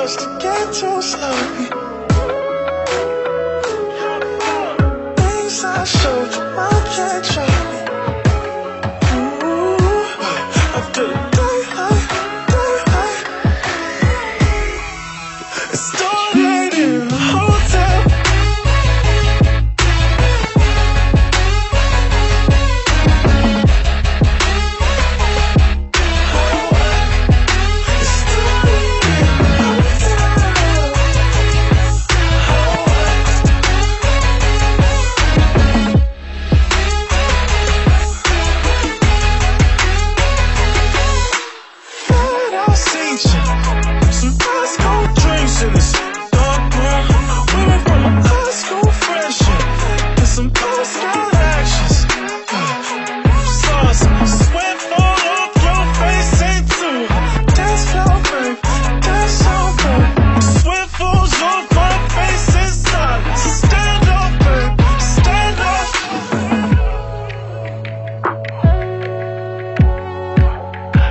just to get too sloppy. Things I showed you, I can't show me. Ooh, after the daylight, it started in a hotel. Some ice cold drinks in this dark room. We went from a high school friendship to some postcard actions. Saw some sweat all off your face into dance floor, babe, dance on, babe. Sweat falls off my face in silence. Stand up, babe, stand up.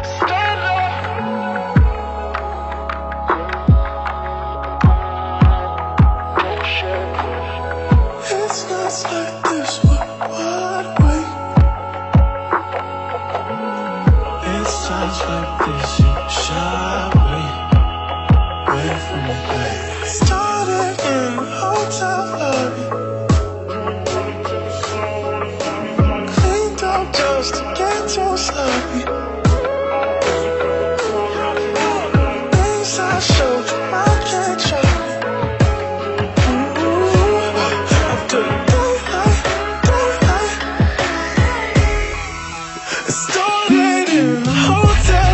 Stand up. It's nights like this we're wide awake. It's times like this you shy away from me, babe. Started in a hotel lobby, cleaned up just to get too sloppy. Things I showed you, I can't show me. Started in a hotel.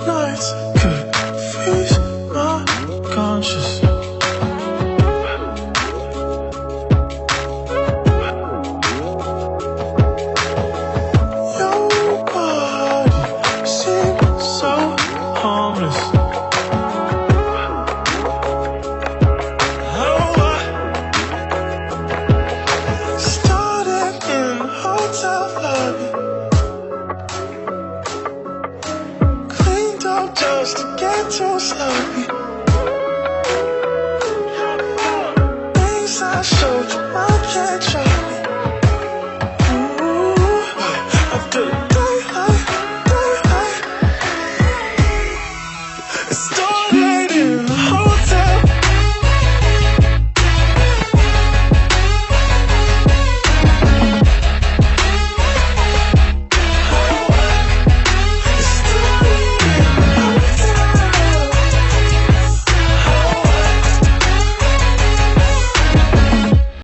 Nights confuse my conscience. Your body seems so harmless. Started in a hotel lobby, just to get too sloppy. Things I showed you, I can't show.